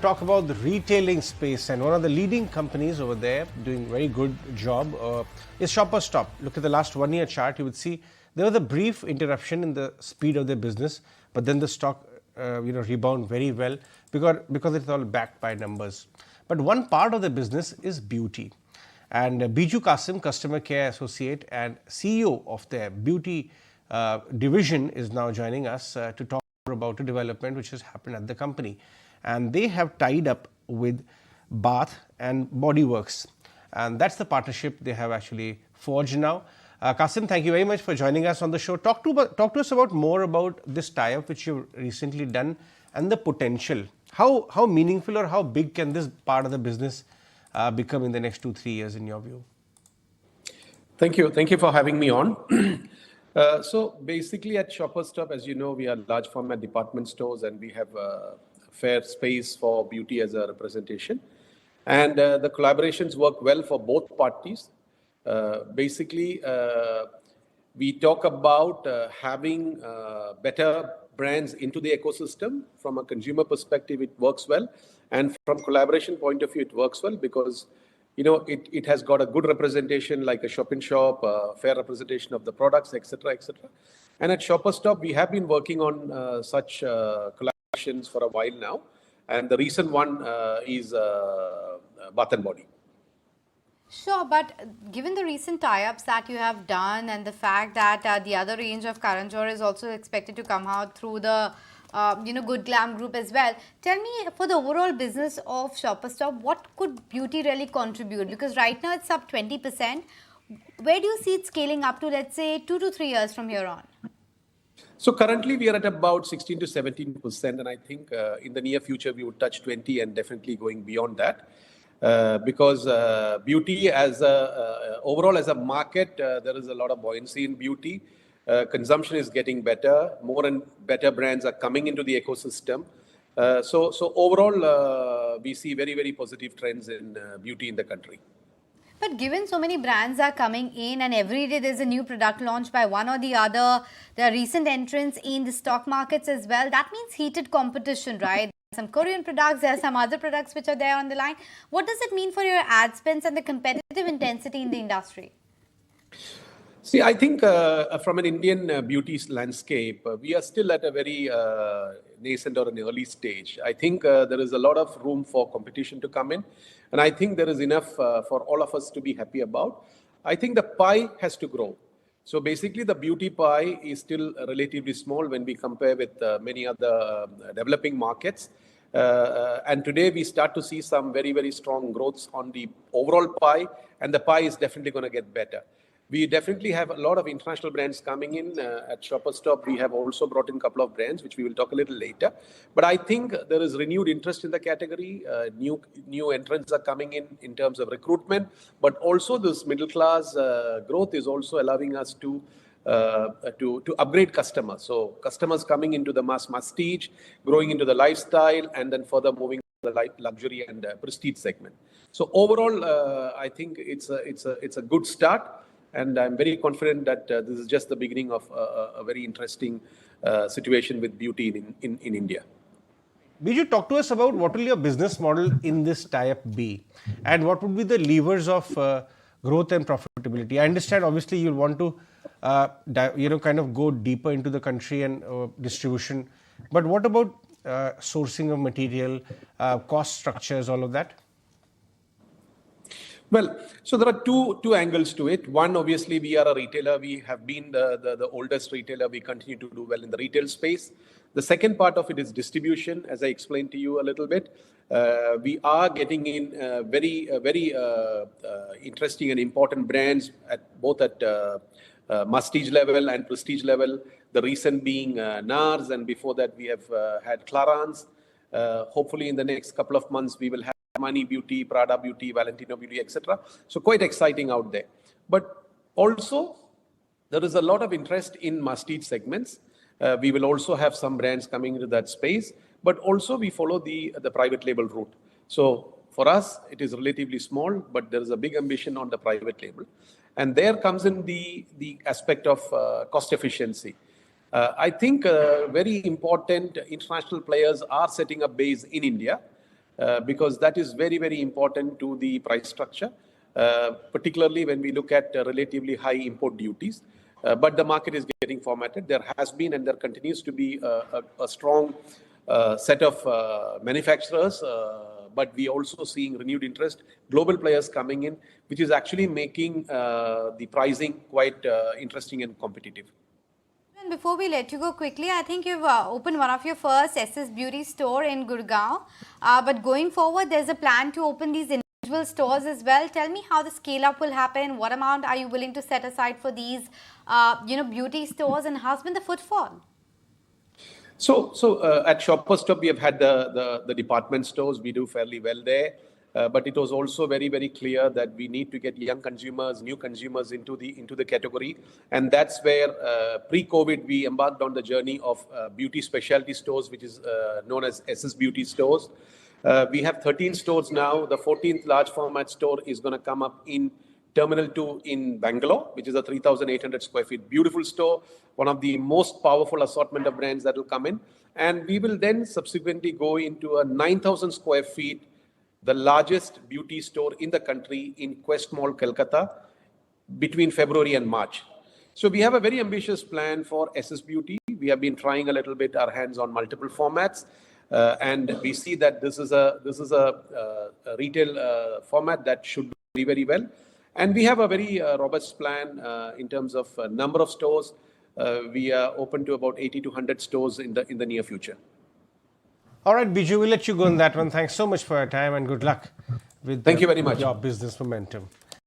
Talk about the retailing space, and one of the leading companies over there doing very good job is Shoppers Stop. Look at the last 1 year chart. You would see there was a brief interruption in the speed of their business, but then the stock rebound very well because it's all backed by numbers. But one part of the business is beauty, and Biju Kassim, customer care associate and CEO of their beauty division, is now joining us to talk about a development which has happened at the company. And they have tied up with Bath and Bodyworks, and that's the partnership they have actually forged now. Kassim, thank you very much for joining us on the show. Talk to us about more about this tie-up which you've recently done and the potential. How meaningful or how big can this part of the business become in the next 2-3 years in your view? Thank you for having me on. So basically at Shoppers Stop, as you know, we are large format department stores and we have fair space for beauty as a representation. And the collaborations work well for both parties. Basically, we talk about having better brands into the ecosystem. From a consumer perspective, it works well. And from collaboration point of view, it works well because it has got a good representation like a shop in shop, fair representation of the products, etc., etc. And at Shoppers Stop, we have been working on such collaborations for a while now. And the recent one is Bath and Body. Sure, but given the recent tie-ups that you have done and the fact that the other range of Karan Johar is also expected to come out through the Good Glam Group as well. Tell me, for the overall business of Shoppers Stop, what could beauty really contribute? Because right now it's up 20%. Where do you see it scaling up to, let's say, 2 to 3 years from here on? So currently we are at about 16 to 17%, and I think in the near future we would touch 20 and definitely going beyond that. Because beauty as overall as a market, there is a lot of buoyancy in beauty. Consumption is getting better. More and better brands are coming into the ecosystem. So overall, we see very, very positive trends in beauty in the country. But given so many brands are coming in and every day there's a new product launched by one or the other, there are recent entrants in the stock markets as well. That means heated competition, right? Some Korean products, there are some other products which are there on the line. What does it mean for your ad spends and the competitive intensity in the industry? See, I think from an Indian beauty landscape, we are still at a very nascent or an early stage. I think there is a lot of room for competition to come in. And I think there is enough for all of us to be happy about. I think the pie has to grow. So basically, the beauty pie is still relatively small when we compare with many other developing markets. And today we start to see some very, very strong growths on the overall pie, and the pie is definitely going to get better. We definitely have a lot of international brands coming in. At Shoppers Stop, we have also brought in a couple of brands, which we will talk a little later. But I think there is renewed interest in the category. New entrants are coming in terms of recruitment. But also this middle class growth is also allowing us to upgrade customers. So customers coming into the masstige, growing into the lifestyle, and then further moving to the luxury and prestige segment. So overall, I think it's a good start. And I'm very confident that this is just the beginning of a very interesting situation with beauty in India. Biju, talk to us about what will your business model in this tie-up be, and what would be the levers of growth and profitability. I understand, obviously, you'll want to, kind of go deeper into the country and distribution. But what about sourcing of material, cost structures, all of that? Well, so there are two angles to it. One, obviously, we are a retailer. We have been the oldest retailer. We continue to do well in the retail space. The second part of it is distribution, as I explained to you a little bit. We are getting in very interesting and important brands both at masstige level and prestige level. The recent being NARS, and before that we have had Clarins. Hopefully in the next couple of months we will have Money Beauty, Prada Beauty, Valentino Beauty, etc. So quite exciting out there. But also there is a lot of interest in masstige segments. We will also have some brands coming into that space, but also we follow the private label route. So for us, it is relatively small, but there is a big ambition on the private label. And there comes in the aspect of cost efficiency. I think very important international players are setting up base in India. because that is very, very important to the price structure, particularly when we look at relatively high import duties. But the market is getting formatted. There has been and there continues to be a strong set of manufacturers, but we also seeing renewed interest, global players coming in, which is actually making the pricing quite interesting and competitive. And before we let you go quickly, I think you've opened one of your first SS Beauty store in Gurgaon. But going forward, there's a plan to open these individual stores as well. Tell me how the scale up will happen. What amount are you willing to set aside for these, beauty stores, and how's been the footfall? So at Shoppers Stop, we have had the department stores. We do fairly well there. But it was also very, very clear that we need to get young consumers, new consumers into the category. And that's where pre-COVID, we embarked on the journey of beauty specialty stores, which is known as SS Beauty stores. We have 13 stores now. The 14th large format store is going to come up in Terminal 2 in Bangalore, which is a 3,800 square feet, beautiful store, one of the most powerful assortment of brands that will come in. And we will then subsequently go into a 9,000 square feet, the largest beauty store in the country in Quest Mall, Kolkata, between February and March. So we have a very ambitious plan for SS Beauty. We have been trying a little bit our hands on multiple formats. And we see that this is a retail format that should do very, very well. And we have a very robust plan in terms of number of stores. We are open to about 80 to 100 stores in the near future. All right, Biju, we'll let you go on that one. Thanks so much for your time and good luck with Thank you very much. Your business momentum.